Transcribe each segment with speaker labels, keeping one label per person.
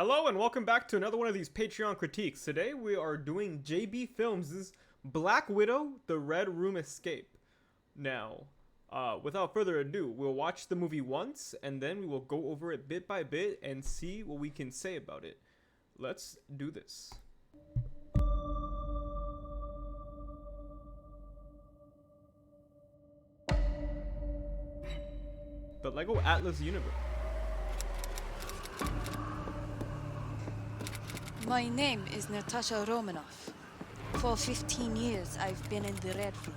Speaker 1: Hello and welcome back to another one of these Patreon critiques. Today we are doing JB Films' Black Widow: The Red Room Escape. Now, without further ado, we'll watch the movie once and then we will go over it bit by bit and see what we can say about it. Let's do this. The Lego Atlas Universe.
Speaker 2: My name is Natasha Romanoff. For 15 years, I've been in the Red Room.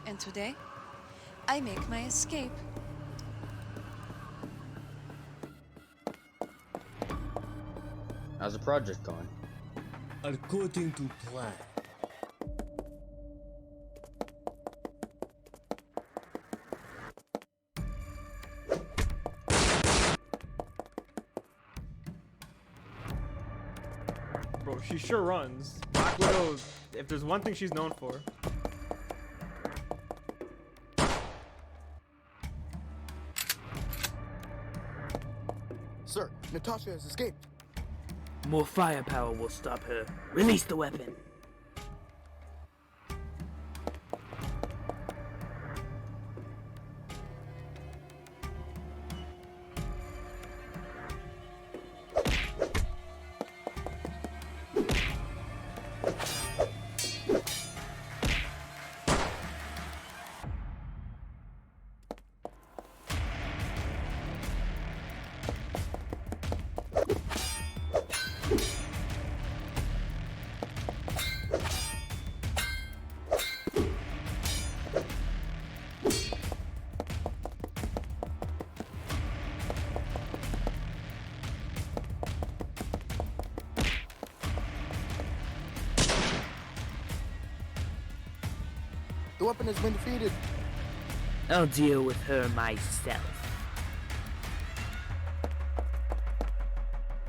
Speaker 2: And today, I make my escape.
Speaker 3: How's the project going?
Speaker 4: According to plan.
Speaker 1: Bro, she sure runs. Black Widow, if there's one thing she's known for.
Speaker 5: Sir, Natasha has escaped.
Speaker 4: More firepower will stop her. Release the weapon.
Speaker 5: The weapon has been defeated.
Speaker 4: I'll deal with her myself.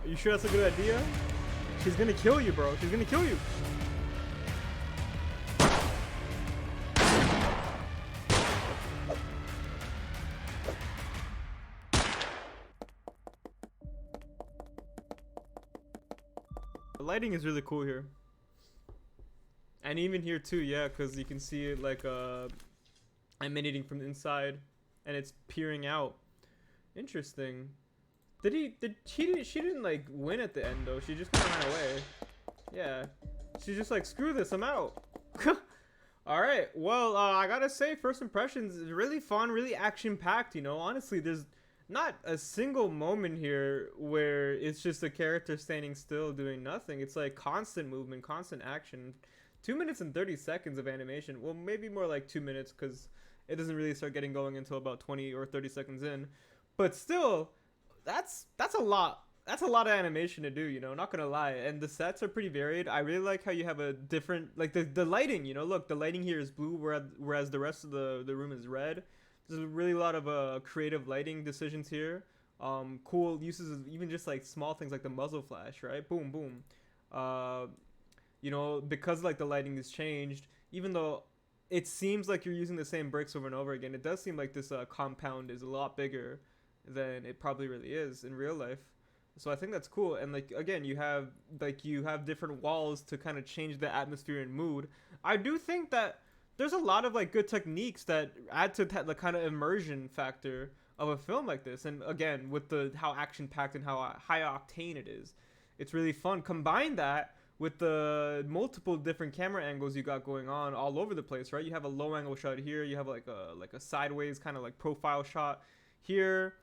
Speaker 1: Are you sure that's a good idea? She's gonna kill you, bro. She's gonna kill you. The lighting is really cool here. And even here too, yeah, because you can see it like emanating from the inside and it's peering out. Interesting. She didn't like win at the end though. She just kind of ran away. Yeah. She's just like, screw this, I'm out. Alright, well, I gotta say, first impressions is really fun, really action-packed, you know. Honestly, there's not a single moment here where it's just a character standing still doing nothing. It's like constant movement, constant action. 2 minutes and 30 seconds of animation. Well, maybe more like 2 minutes because it doesn't really start getting going until about 20 or 30 seconds in. But still, that's a lot. That's a lot of animation to do, you know, not gonna lie. And the sets are pretty varied. I really like how you have a different, like the lighting, you know, look, the lighting here is blue, whereas the rest of the room is red. There's really a lot of creative lighting decisions here. Cool uses of even just like small things like the muzzle flash, right? Boom, boom. You know, because like the lighting is changed, even though it seems like you're using the same bricks over and over again, it does seem like this compound is a lot bigger than it probably really is in real life. So I think that's cool. And like, again, you have different walls to kind of change the atmosphere and mood. I do think that there's a lot of like good techniques that add to the kind of immersion factor of a film like this. And again, with the how action packed and how high octane it is, it's really fun. Combine that with the multiple different camera angles you got going on all over the place, right? You have a low angle shot here, you have like a sideways kind of like profile shot here,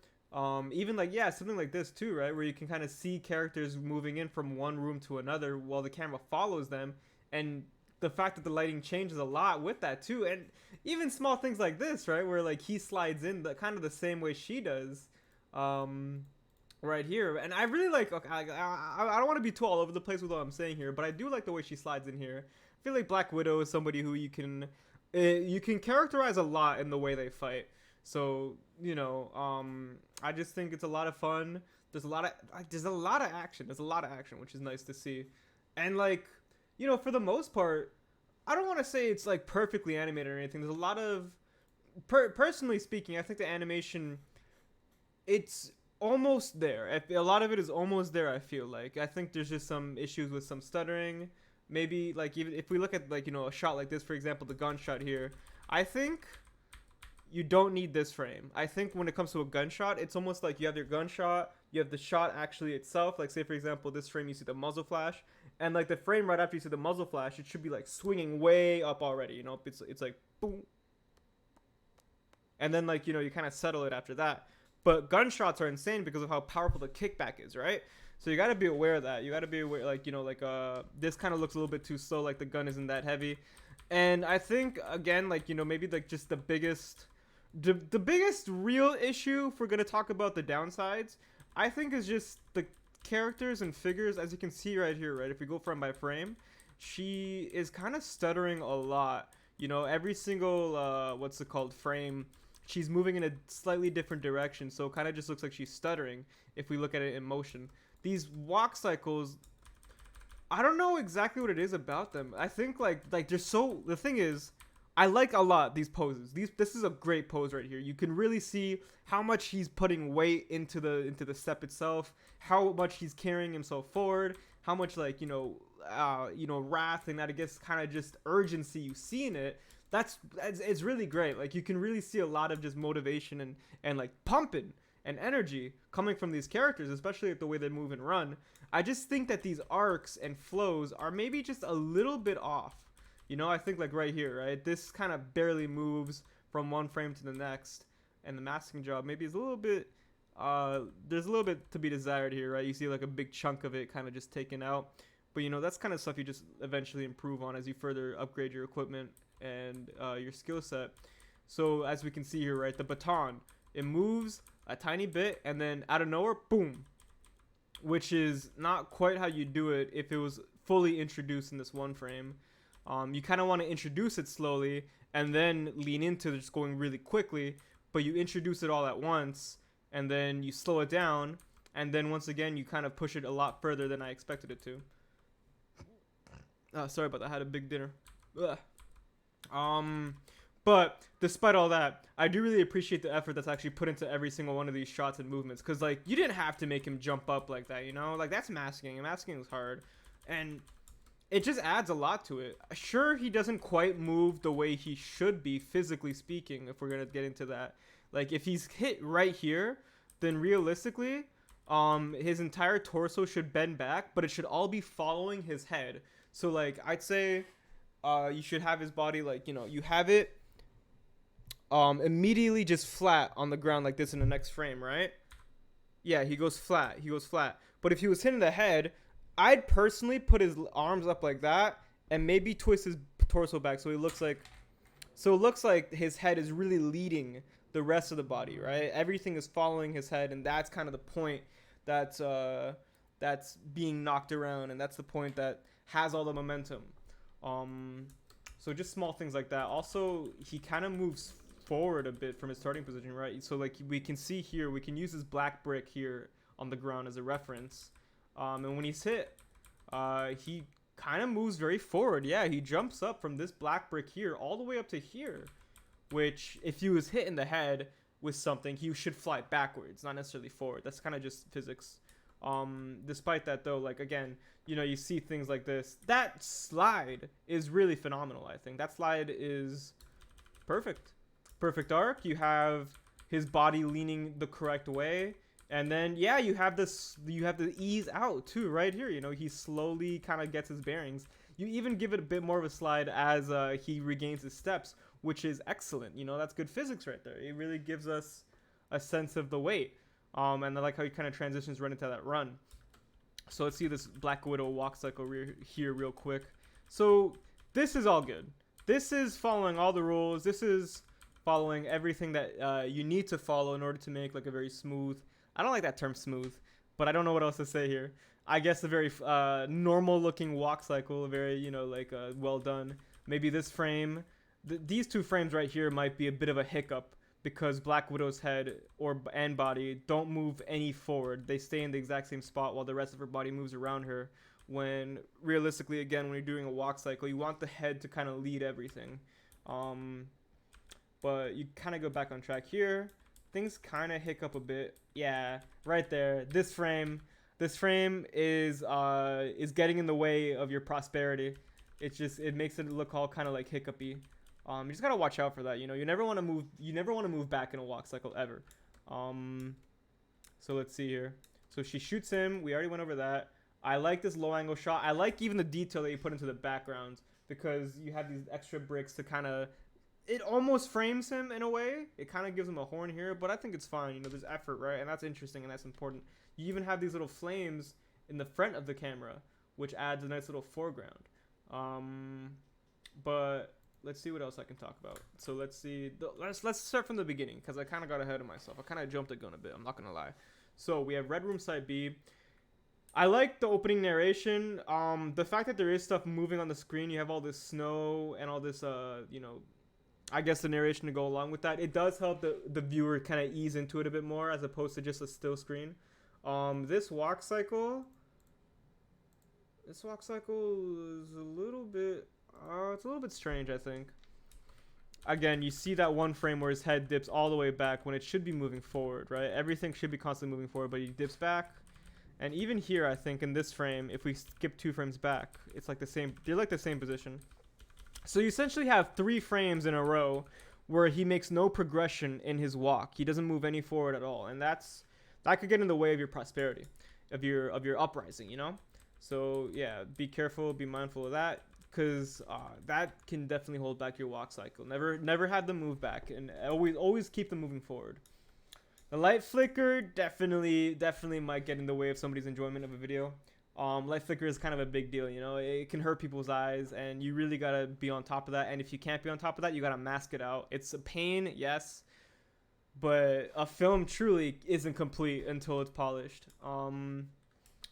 Speaker 1: even like, yeah, something like this too, right, where you can kind of see characters moving in from one room to another while the camera follows them. And the fact that the lighting changes a lot with that too, and even small things like this, right, where like he slides in the kind of the same way she does, right here. And I really like, okay, I don't want to be too all over the place with what I'm saying here, but I do like the way she slides in here. I feel like Black Widow is somebody who you can characterize a lot in the way they fight. So, you know, I just think it's a lot of fun. There's a lot of action. There's a lot of action, which is nice to see. And like, you know, for the most part, I don't want to say it's like perfectly animated or anything. There's a lot of personally speaking, I think the animation, it's almost there. A lot of it is almost there, I feel like. I think there's just some issues with some stuttering. Maybe, like, even if we look at, like, you know, a shot like this, for example, the gunshot here, I think you don't need this frame. I think when it comes to a gunshot, it's almost like you have your gunshot, you have the shot actually itself. Like, say, for example, this frame, you see the muzzle flash. And, like, the frame right after you see the muzzle flash, it should be, like, swinging way up already, you know? It's like, boom. And then, like, you know, you kind of settle it after that. But gunshots are insane because of how powerful the kickback is, right? So you got to be aware of that. You got to be aware, like, you know, like, this kind of looks a little bit too slow, like the gun isn't that heavy. And I think, again, like, you know, maybe, like, just the biggest real issue, if we're going to talk about the downsides, I think is just the characters and figures. As you can see right here, right, if we go frame by frame, she is kind of stuttering a lot. You know, every single, what's it called, frame, she's moving in a slightly different direction, so it kind of just looks like she's stuttering if we look at it in motion. These walk cycles, I don't know exactly what it is about them. I think like they're so, the thing is, I like a lot these poses. This is a great pose right here. You can really see how much he's putting weight into the step itself, how much he's carrying himself forward, how much, like, you know, wrath and that, I guess, kind of just urgency you see in it. It's really great. Like, you can really see a lot of just motivation and like pumping and energy coming from these characters, especially the way they move and run. I just think that these arcs and flows are maybe just a little bit off. You know, I think like right here, right, this kind of barely moves from one frame to the next, and the masking job maybe is a little bit there's a little bit to be desired here, right? You see like a big chunk of it kind of just taken out, but you know, that's kind of stuff you just eventually improve on as you further upgrade your equipment and your skill set. So as we can see here, right, the baton, it moves a tiny bit and then out of nowhere, boom, which is not quite how you do it if it was fully introduced in this one frame. You kind of want to introduce it slowly and then lean into just going really quickly, but you introduce it all at once and then you slow it down, and then once again you kind of push it a lot further than I expected it to. Sorry about that, I had a big dinner. Ugh. But despite all that, I do really appreciate the effort that's actually put into every single one of these shots and movements, because like you didn't have to make him jump up like that, you know, like that's masking, and masking is hard, and it just adds a lot to it. Sure, he doesn't quite move the way he should be, physically speaking, if we're gonna get into that. Like, if he's hit right here, then realistically, his entire torso should bend back, but it should all be following his head. So, like, I'd say, you should have his body, like, you know, you have it, immediately just flat on the ground like this in the next frame, right? Yeah, he goes flat. But if he was hitting the head, I'd personally put his arms up like that and maybe twist his torso back so it looks like his head is really leading the rest of the body, right? Everything is following his head, and that's kind of the point that's being knocked around, and that's the point that has all the momentum. So just small things like that. Also, he kind of moves forward a bit from his starting position, right? So like we can see here, we can use this black brick here on the ground as a reference. And when he's hit, he kind of moves very forward. Yeah, he jumps up from this black brick here all the way up to here, which if he was hit in the head with something, he should fly backwards, not necessarily forward. That's kind of just physics. Despite that though, like again, you know, you see things like this. That slide is really phenomenal, I think. That slide is perfect. Perfect arc. You have his body leaning the correct way. And then, yeah, you have the ease out too, right here. You know, he slowly kind of gets his bearings. You even give it a bit more of a slide as he regains his steps, which is excellent. You know, that's good physics right there. It really gives us a sense of the weight. And I like how he kind of transitions right into that run. So let's see this Black Widow walk cycle here real quick. So this is all good. This is following all the rules. This is following everything that you need to follow in order to make like a very smooth, I don't like that term smooth, but I don't know what else to say here. I guess a very normal looking walk cycle, very, you know, like well done. Maybe this frame, these two frames right here might be a bit of a hiccup because Black Widow's head and body don't move any forward. They stay in the exact same spot while the rest of her body moves around her. When realistically, again, when you're doing a walk cycle, you want the head to kind of lead everything. But you kind of go back on track here. Things kind of hiccup a bit. Yeah, right there. This frame is getting in the way of your prosperity. It makes it look all kind of like hiccupy. You just gotta watch out for that. You know, you never want to move back in a walk cycle ever. So let's see here. So she shoots him. We already went over that. I like this low angle shot. I like even the detail that you put into the background, because you have these extra bricks to kind of, it almost frames him in a way. It kind of gives him a horn here, but I think it's fine. You know, there's effort, right? And that's interesting and that's important. You even have these little flames in the front of the camera, which adds a nice little foreground. But let's see what else I can talk about. So let's see. Let's start from the beginning, because I kind of got ahead of myself. I kind of jumped the gun a bit. I'm not gonna lie. So we have Red Room Side B. I like the opening narration. The fact that there is stuff moving on the screen. You have all this snow and all this, you know, I guess the narration to go along with that. It does help the viewer kind of ease into it a bit more, as opposed to just a still screen. This walk cycle is a little bit, it's a little bit strange, I think. Again, you see that one frame where his head dips all the way back when it should be moving forward, right? Everything should be constantly moving forward, but he dips back. And even here, I think in this frame, if we skip 2 frames back, it's like the same, they're like the same position. So you essentially have 3 frames in a row where he makes no progression in his walk. He doesn't move any forward at all. And that could get in the way of your prosperity, of your uprising, you know? So yeah, be careful, be mindful of that, because that can definitely hold back your walk cycle. Never have them move back, and always keep them moving forward. The light flicker definitely might get in the way of somebody's enjoyment of a video. Light flicker is kind of a big deal, you know. It can hurt people's eyes, and you really gotta be on top of that. And if you can't be on top of that, you gotta mask it out. It's a pain, yes, but a film truly isn't complete until it's polished.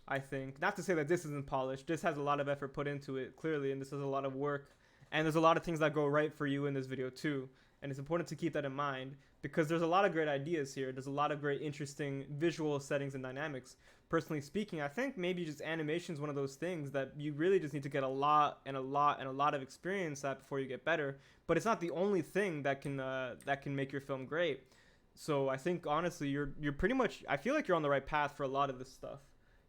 Speaker 1: I think, not to say that this isn't polished. This has a lot of effort put into it, clearly, and this is a lot of work. And there's a lot of things that go right for you in this video too. And it's important to keep that in mind, because there's a lot of great ideas here. There's a lot of great interesting visual settings and dynamics. Personally speaking, I think maybe just animation is one of those things that you really just need to get a lot of experience at before you get better. But it's not the only thing that can make your film great. So I think honestly, you're pretty much, I feel like you're on the right path for a lot of this stuff.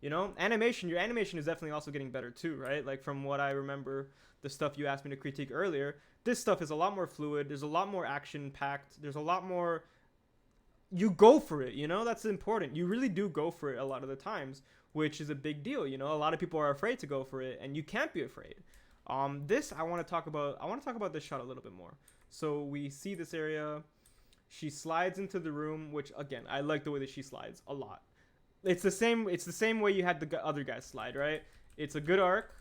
Speaker 1: You know, your animation is definitely also getting better too, right? Like from what I remember, the stuff you asked me to critique earlier, this stuff is a lot more fluid. There's a lot more action packed. There's a lot more, you go for it, you know, that's important. You really do go for it a lot of the times, which is a big deal. You know, a lot of people are afraid to go for it, and you can't be afraid. I want to talk about this shot a little bit more. So we see this area, she slides into the room, which again, I like the way that she slides a lot. It's the same way you had the other guys slide, right? It's a good arc,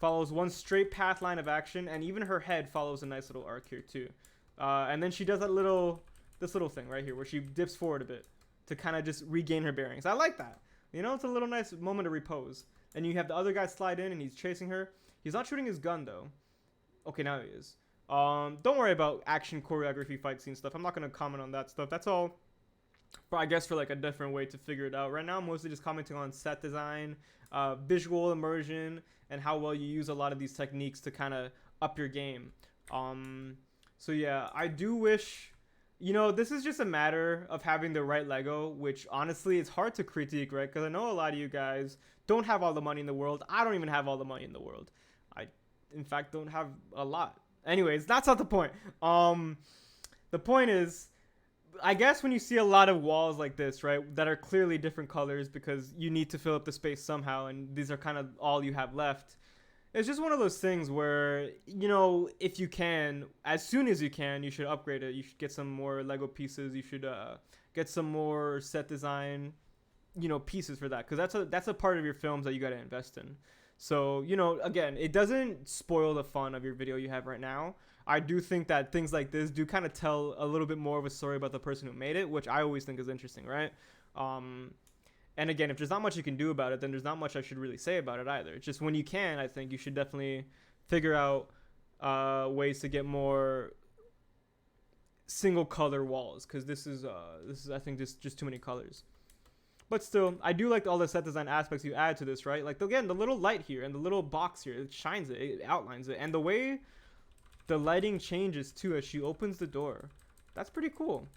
Speaker 1: follows one straight path line of action, and even her head follows a nice little arc here too. And then she does this little thing right here where she dips forward a bit to kind of just regain her bearings. I like that. You know, it's a little nice moment of repose. And you have the other guy slide in, and he's chasing her. He's not shooting his gun though. Okay, now he is. Don't worry about action choreography, fight scene stuff. I'm not gonna comment on that stuff. That's all. But I guess for like a different way to figure it out. Right now I'm mostly just commenting on set design, visual immersion, and how well you use a lot of these techniques to kind of up your game. So yeah, I do wish, you know, this is just a matter of having the right Lego, which honestly it's hard to critique, right? Because I know a lot of you guys don't have all the money in the world. I don't even have all the money in the world. I, in fact, don't have a lot. Anyways, that's not the point. The point is, I guess when you see a lot of walls like this, right, that are clearly different colors because you need to fill up the space somehow, and these are kind of all you have left, it's just one of those things where, you know, if you can, as soon as you can, you should upgrade it. You should get some more Lego pieces. You should get some more set design, you know, pieces for that, because that's a part of your films that you got to invest in. So, you know, again, it doesn't spoil the fun of your video you have right now. I do think that things like this do kind of tell a little bit more of a story about the person who made it, which I always think is interesting, right? And again, if there's not much you can do about it, then there's not much I should really say about it either. It's just when you can, I think you should definitely figure out ways to get more single color walls, because this is I think just too many colors. But still, I do like all the set design aspects you add to this, right? Like, again, the little light here and the little box here, it shines it, it outlines it, and the way the lighting changes too as she opens the door, that's pretty cool.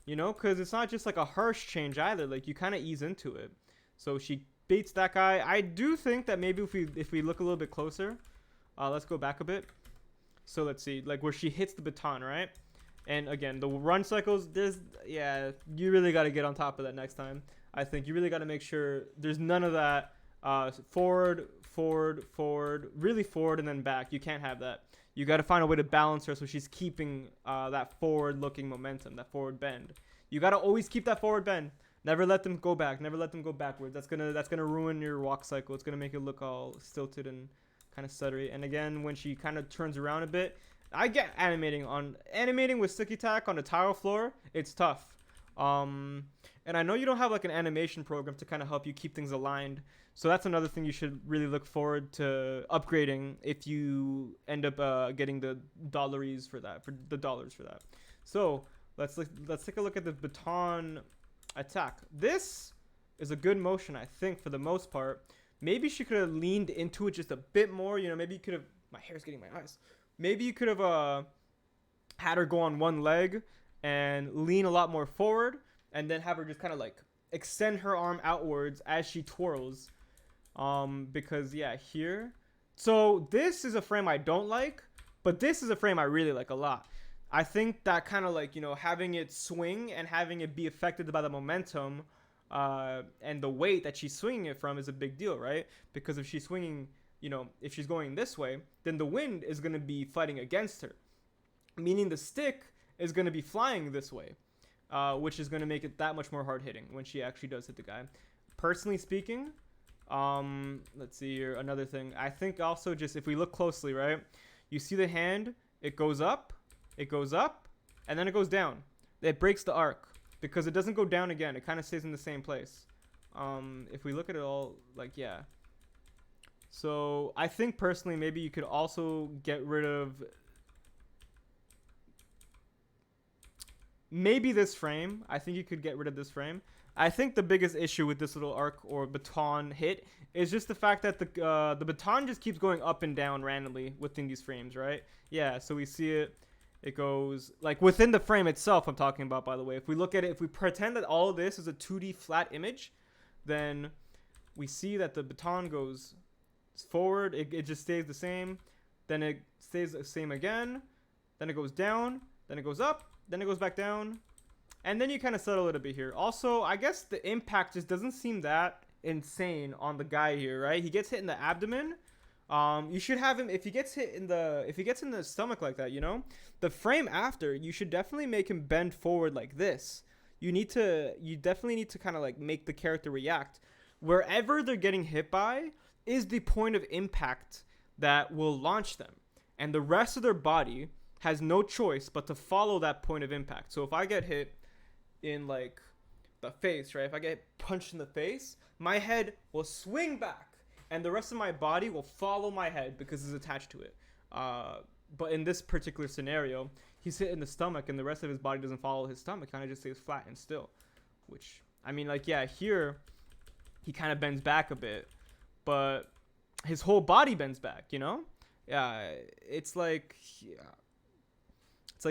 Speaker 1: you know, because it's not just like a harsh change either. Like you kind of ease into it. So she beats that guy. I do think that maybe if we look a little bit closer, let's go back a bit. So let's see, like where she hits the baton, right? And again, the run cycles, you really got to get on top of that next time. I think you really got to make sure there's none of that forward, really forward and then back. You can't have that. You got to find a way to balance her so she's keeping that forward-looking momentum, that forward bend. You got to always keep that forward bend. Never let them go back. Never let them go backwards. That's gonna ruin your walk cycle. It's gonna make it look all stilted and kind of stuttery. And again, when she kind of turns around a bit, I get animating with stick attack on the tile floor. It's tough. And I know you don't have like an animation program to kind of help you keep things aligned. So that's another thing you should really look forward to upgrading if you end up getting the dollars for that. So let's take a look at the baton attack. This is a good motion, I think, for the most part. Maybe she could have leaned into it just a bit more. You know, maybe you could have. My hair's getting my eyes. Maybe you could have had her go on one leg and lean a lot more forward, and then have her just kind of like extend her arm outwards as she twirls. Because yeah, here. So this is a frame I don't like, but this is a frame I really like a lot. I think that kind of like, you know, having it swing and having it be affected by the momentum and the weight that she's swinging it from is a big deal, right? Because if she's swinging, you know, if she's going this way, then the wind is going to be fighting against her, meaning the stick is going to be flying this way, which is going to make it that much more hard hitting when she actually does hit the guy. Personally speaking, let's see here, another thing. I think also just if we look closely, right, you see the hand, it goes up, and then it goes down. It breaks the arc because it doesn't go down again. It kind of stays in the same place. If we look at it all, like, yeah. So I think personally, maybe you could also get rid of maybe this frame. I think you could get rid of this frame. I think the biggest issue with this little arc or baton hit is just the fact that the baton just keeps going up and down randomly within these frames, right? Yeah, so we see it. It goes, like, within the frame itself, I'm talking about, by the way. If we look at it, if we pretend that all of this is a 2D flat image, then we see that the baton goes forward. It just stays the same. Then it stays the same again. Then it goes down. Then it goes up. Then it goes back down. And then you kind of settle it a bit here. Also, I guess the impact just doesn't seem that insane on the guy here, right? He gets hit in the abdomen. You should have him if he gets in the stomach like that, you know, the frame after, you should definitely make him bend forward like this. You definitely need to kind of like make the character react. Wherever they're getting hit by is the point of impact that will launch them, and the rest of their body has no choice but to follow that point of impact. So if I get hit in like the face, right, if I get punched in the face, my head will swing back and the rest of my body will follow my head because it's attached to it. But in this particular scenario, he's hit in the stomach and the rest of his body doesn't follow his stomach. Kind of just stays flat and still. Which, I mean, like, yeah, here he kind of bends back a bit, but his whole body bends back, you know? Yeah, it's like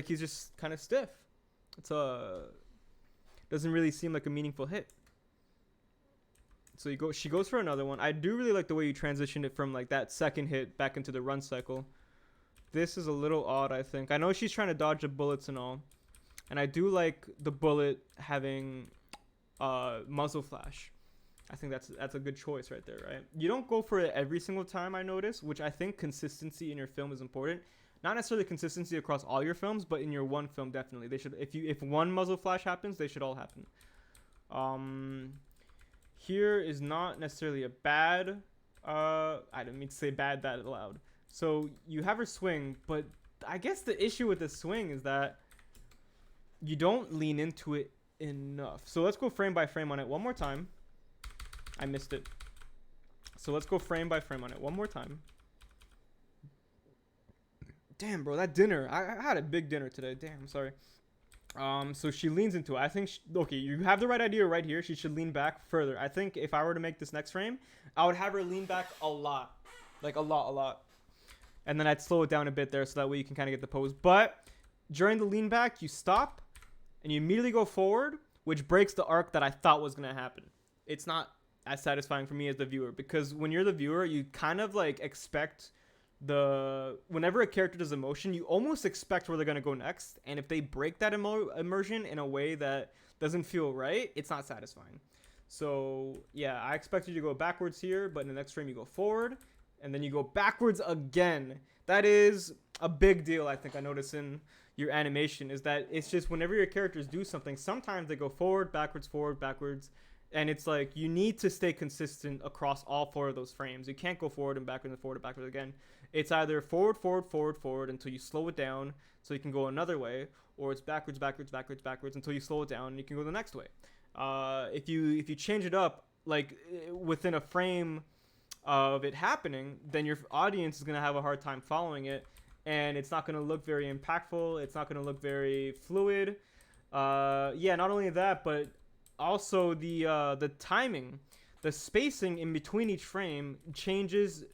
Speaker 1: he's just kind of stiff. Doesn't really seem like a meaningful hit. So she goes for another one. I do really like the way you transitioned it from like that second hit back into the run cycle. This is a little odd, I think. I know she's trying to dodge the bullets and all, and I do like the bullet having muzzle flash. I think that's a good choice right there, right? You don't go for it every single time, I notice, which I think consistency in your film is important. Not necessarily consistency across all your films, but in your one film, definitely. They should, if one muzzle flash happens, they should all happen. Here is not necessarily a bad, I didn't mean to say bad that loud. So you have her swing, but I guess the issue with the swing is that you don't lean into it enough. So let's go frame by frame on it one more time. I missed it. So let's go frame by frame on it one more time. Damn, bro, that dinner. I had a big dinner today. Damn, I'm sorry. So she leans into it. I think, okay, you have the right idea right here. She should lean back further. I think if I were to make this next frame, I would have her lean back a lot. Like a lot. And then I'd slow it down a bit there so that way you can kind of get the pose. But during the lean back, you stop and you immediately go forward, which breaks the arc that I thought was gonna happen. It's not as satisfying for me as the viewer, because when you're the viewer, you kind of like expect whenever a character does a motion, you almost expect where they're gonna go next, and if they break that immersion in a way that doesn't feel right, it's not satisfying. So yeah, I expect you to go backwards here, but in the next frame you go forward, and then you go backwards again. That is a big deal, I think I notice in your animation, is that it's just whenever your characters do something, sometimes they go forward, backwards, and it's like you need to stay consistent across all 4 of those frames. You can't go forward and forward and backwards again. It's either forward until you slow it down so you can go another way, or it's backwards until you slow it down and you can go the next way. If you change it up like within a frame of it happening, then your audience is going to have a hard time following it, and it's not going to look very impactful. It's not going to look very fluid. Yeah, not only that, but also the timing, the spacing in between each frame changes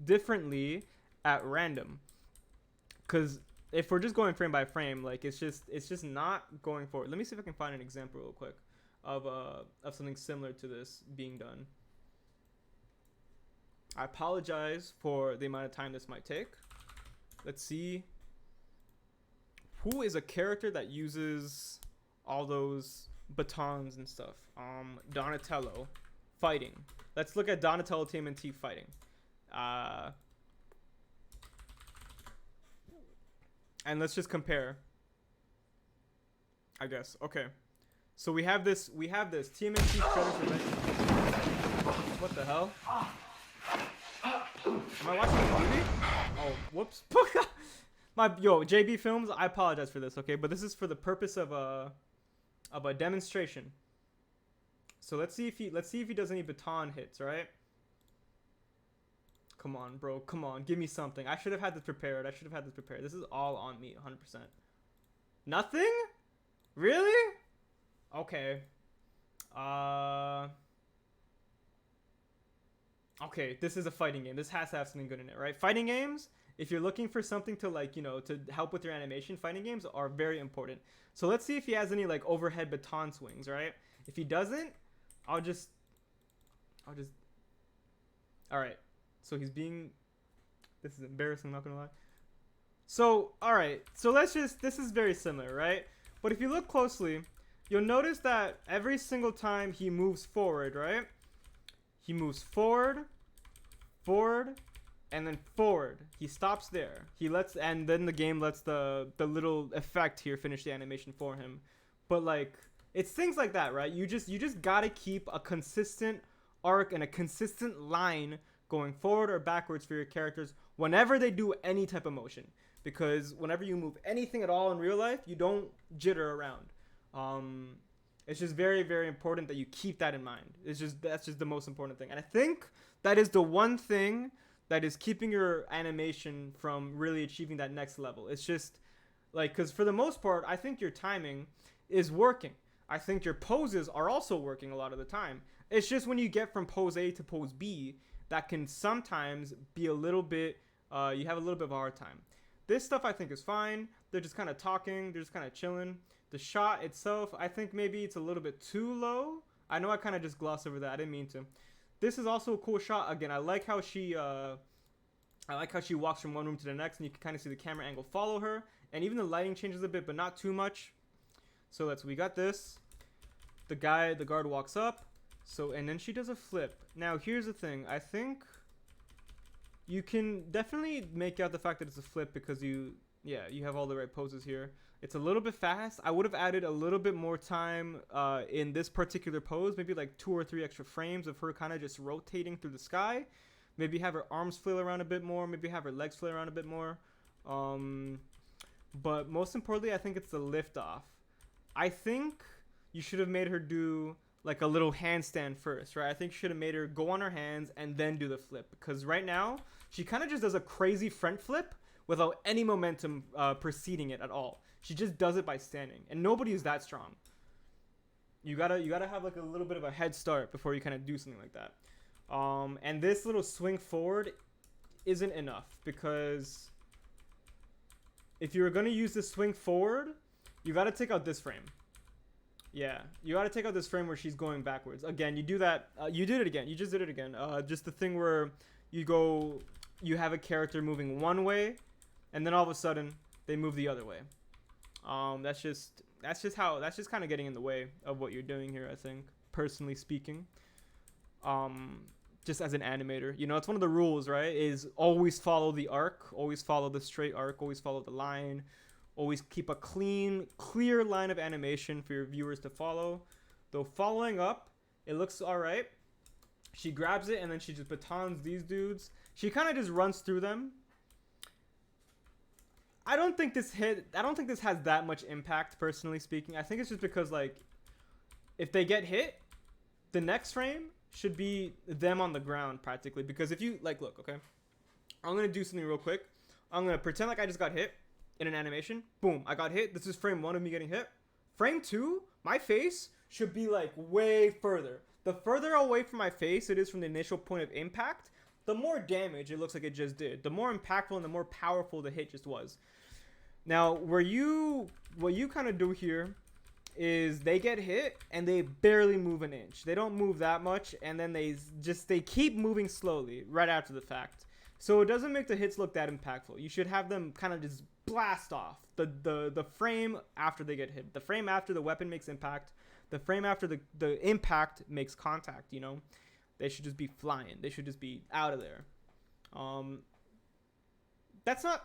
Speaker 1: differently at random. Because if we're just going frame by frame, like it's just not going forward. Let me see if I can find an example real quick of something similar to this being done. I apologize for the amount of time this might take. Let's see. Who is a character that uses all those batons and stuff? Donatello fighting. Let's look at Donatello TMNT fighting. And let's just compare, I guess. Okay. So we have this TMNT Shredder's Revenge. What the hell? Am I watching a movie? Oh, whoops. JB Films, I apologize for this, okay? But this is for the purpose of a demonstration. So let's see if he does any baton hits, right? Come on, bro. Come on. Give me something. I should have had this prepared. This is all on me, 100%. Nothing? Really? Okay. Okay, this is a fighting game. This has to have something good in it, right? Fighting games, if you're looking for something to like, to help with your animation, fighting games are very important. So let's see if he has any like overhead baton swings, right? If he doesn't, I'll just all right. So this is embarrassing, I'm not gonna lie. So, all right. So this is very similar, right? But if you look closely, you'll notice that every single time he moves forward, right? He moves forward, and then forward. He stops there. And then the game lets the little effect here finish the animation for him. But like, it's things like that, right? You just gotta keep a consistent arc and a consistent line going forward or backwards for your characters whenever they do any type of motion. Because whenever you move anything at all in real life, you don't jitter around. It's just very, very important that you keep that in mind. That's just the most important thing. And I think that is the one thing that is keeping your animation from really achieving that next level. It's just like, because for the most part, I think your timing is working. I think your poses are also working a lot of the time. It's just when you get from pose A to pose B, that can sometimes be a little bit, you have a little bit of a hard time. This stuff I think is fine. They're just kind of talking. They're just kind of chilling. The shot itself, I think maybe it's a little bit too low. I know I kind of just glossed over that. I didn't mean to. This is also a cool shot. Again, I like how she walks from one room to the next, and you can kind of see the camera angle follow her. And even the lighting changes a bit, but not too much. So we got this. The guard walks up. And then she does a flip. Now, here's the thing. I think you can definitely make out the fact that it's a flip because you have all the right poses here. It's a little bit fast. I would have added a little bit more time in this particular pose, maybe like 2 or 3 extra frames of her kind of just rotating through the sky. Maybe have her arms flail around a bit more. Maybe have her legs flail around a bit more. But most importantly, I think it's the lift off. I think you should have made her do like a little handstand first, right? I think you should have made her go on her hands and then do the flip, because right now she kind of just does a crazy front flip without any momentum preceding it at all. She just does it by standing, and nobody is that strong. You gotta have like a little bit of a head start before you kind of do something like that. And this little swing forward isn't enough, because if you're gonna use the swing forward, you gotta take out this frame. Yeah, you got to take out this frame where she's going backwards. Again, you do that. You did it again. You just did it again. Just the thing where you have a character moving one way, and then all of a sudden they move the other way. That's just kind of getting in the way of what you're doing here, I think, personally speaking. Just as an animator, you know, it's one of the rules, right? Is always follow the arc, always follow the straight arc, always follow the line, always keep a clear line of animation for your viewers to follow. Though following up, it looks all right. She grabs it and then she just batons these dudes. She kind of just runs through them. I don't think this has that much impact, personally speaking. I think it's just because, like, if they get hit, the next frame should be them on the ground practically. Because if you, like, look, okay, I'm gonna do something real quick. I'm gonna pretend like I just got hit in an animation. Boom, I got hit. This is frame 1 of me getting hit. Frame 2, my face should be like way further. The further away from my face it is from the initial point of impact, the more damage it looks like it just did. The more impactful and the more powerful the hit just was. Now, what you kind of do here is they get hit and they barely move an inch. They don't move that much, and then they keep moving slowly right after the fact. So it doesn't make the hits look that impactful. You should have them kind of just blast off the frame after they get hit. The frame after the weapon makes impact. The frame after the impact makes contact, you know? They should just be flying. They should just be out of there. That's a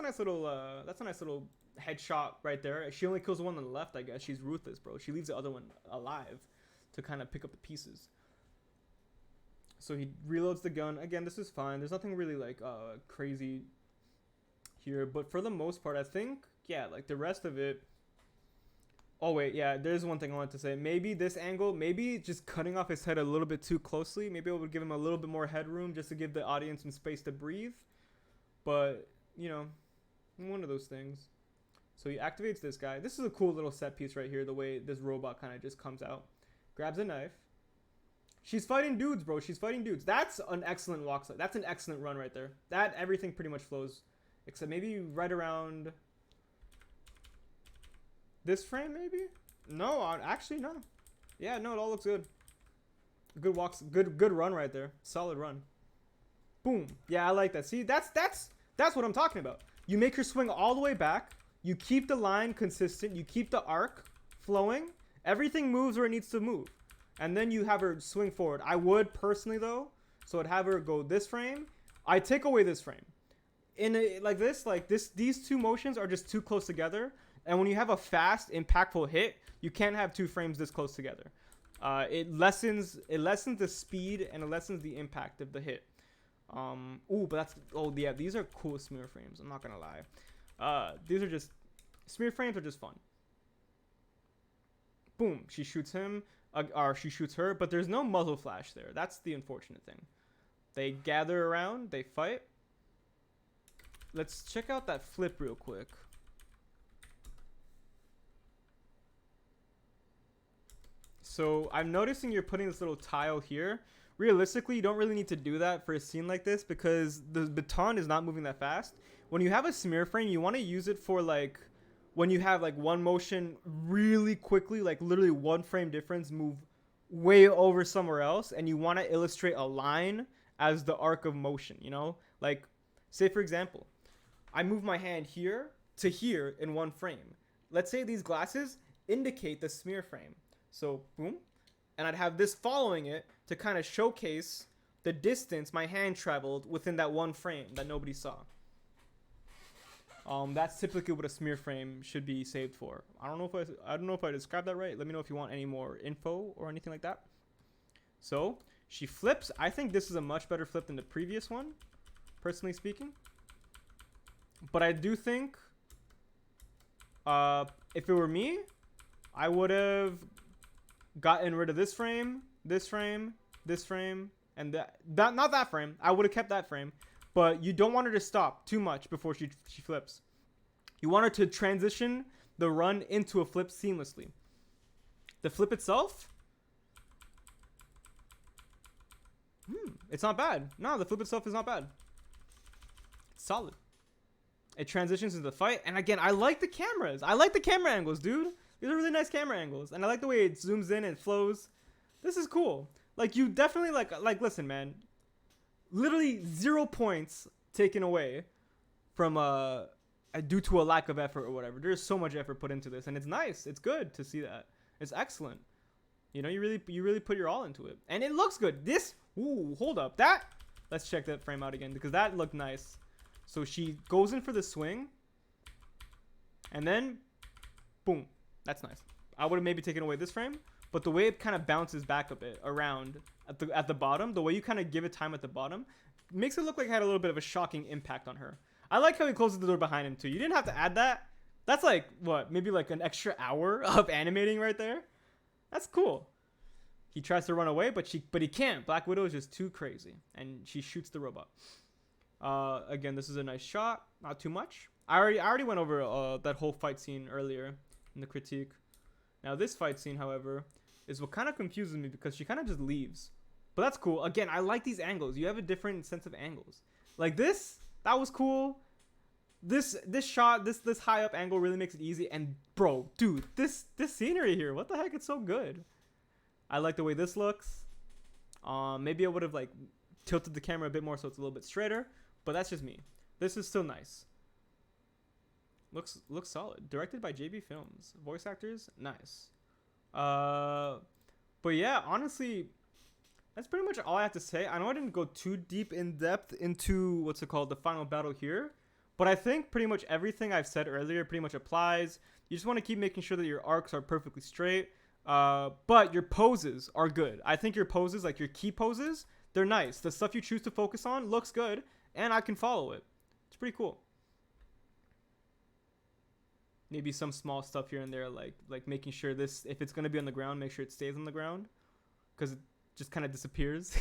Speaker 1: nice little headshot right there. She only kills the one on the left, I guess. She's ruthless, bro. She leaves the other one alive to kind of pick up the pieces. So he reloads the gun. Again, this is fine. There's nothing really like crazy here, but for the most part, I think, yeah, like the rest of it. Oh wait, yeah, there's one thing I wanted to say. Maybe this angle, maybe just cutting off his head a little bit too closely. Maybe it would give him a little bit more headroom just to give the audience some space to breathe. But, you know, one of those things. So he activates this guy. This is a cool little set piece right here, the way this robot kind of just comes out. Grabs a knife. She's fighting dudes, bro. She's fighting dudes. That's an excellent walk slide. That's an excellent run right there. That, everything pretty much flows. Except maybe right around this frame, maybe? No, actually, no. Yeah, no, it all looks good. Good walks, good run right there. Solid run. Boom. Yeah, I like that. See, that's what I'm talking about. You make her swing all the way back. You keep the line consistent. You keep the arc flowing. Everything moves where it needs to move. And then you have her swing forward. I would personally, though, so I'd have her go this frame. I take away this frame. Like these two motions are just too close together. And when you have a fast, impactful hit, you can't have two frames this close together. It lessens the speed and it lessens the impact of the hit. Yeah, these are cool smear frames. I'm not gonna lie. These are just smear frames are just fun. Boom, she shoots him, or she shoots her, but there's no muzzle flash there. That's the unfortunate thing. They gather around, they fight. Let's check out that flip real quick. So I'm noticing you're putting this little tile here. Realistically, you don't really need to do that for a scene like this because the baton is not moving that fast. When you have a smear frame, you want to use it for like when you have like one motion really quickly, like literally one frame difference, move way over somewhere else, and you want to illustrate a line as the arc of motion, you know? Like, say for example, I move my hand here to here in one frame. Let's say these glasses indicate the smear frame. So, boom. And I'd have this following it to kind of showcase the distance my hand traveled within that one frame that nobody saw. That's typically what a smear frame should be saved for. I don't know if I described that right. Let me know if you want any more info or anything like that. So she flips. I think this is a much better flip than the previous one, personally speaking. But I do think if it were me, I would have gotten rid of this frame, this frame, this frame, and that not that frame. I would have kept that frame. But you don't want her to stop too much before she flips. You want her to transition the run into a flip seamlessly. The flip itself, it's not bad. No, the flip itself is not bad. It's solid. It transitions into the fight. And again, I like the cameras. I like the camera angles, dude. These are really nice camera angles, and I like the way it zooms in and flows. This is cool. Like, you definitely like listen, man. Literally 0 points taken away from due to a lack of effort or whatever. There's so much effort put into this, and it's nice. It's good to see that. It's excellent. You know, you really put your all into it, and it looks good. This, ooh, hold up, that. Let's check that frame out again because that looked nice. So she goes in for the swing, and then, boom. That's nice. I would have maybe taken away this frame, but the way it kind of bounces back a bit around at the bottom, the way you kind of give it time at the bottom, makes it look like it had a little bit of a shocking impact on her. I like how he closes the door behind him too. You didn't have to add that. That's like, what, maybe like an extra hour of animating right there? That's cool. He tries to run away, but he can't. Black Widow is just too crazy, and she shoots the robot. Again, this is a nice shot. Not too much. I already went over that whole fight scene earlier in the critique. Now this fight scene, however, is what kind of confuses me because she kind of just leaves. But that's cool. Again, I like these angles. You have a different sense of angles. Like this, that was cool. This shot, this high up angle really makes it easy. And bro, dude, this scenery here, what the heck? It's so good. I like the way this looks. Maybe I would have like tilted the camera a bit more so it's a little bit straighter, but that's just me. This is still nice. Looks solid. Directed by JB Films. Voice actors, nice. But yeah, honestly, that's pretty much all I have to say. I know I didn't go too deep in depth into what's it called, the final battle here, but I think pretty much everything I've said earlier pretty much applies. You just want to keep making sure that your arcs are perfectly straight, but your poses are good. I think your poses, like your key poses, they're nice. The stuff you choose to focus on looks good, and I can follow it. It's pretty cool. Maybe some small stuff here and there, like making sure this, if it's going to be on the ground, make sure it stays on the ground, because it just kind of disappears.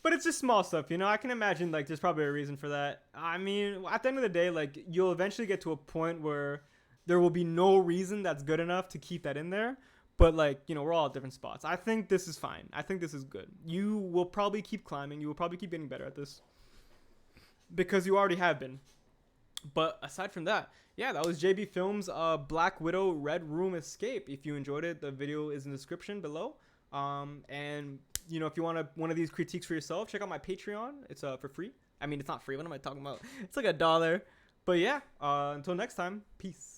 Speaker 1: But it's just small stuff, you know. I can imagine like there's probably a reason for that. I mean, at the end of the day, like you'll eventually get to a point where there will be no reason that's good enough to keep that in there. But like, you know, we're all at different spots. I think this is fine. I think this is good. You will probably keep climbing. You will probably keep getting better at this because you already have been. But aside from that, yeah, that was JB Films' Black Widow Red Room Escape. If you enjoyed it, the video is in the description below. And you know, if you want one of these critiques for yourself, check out my Patreon. It's for free. I mean, it's not free. What am I talking about? It's like $1. But yeah, until next time, peace.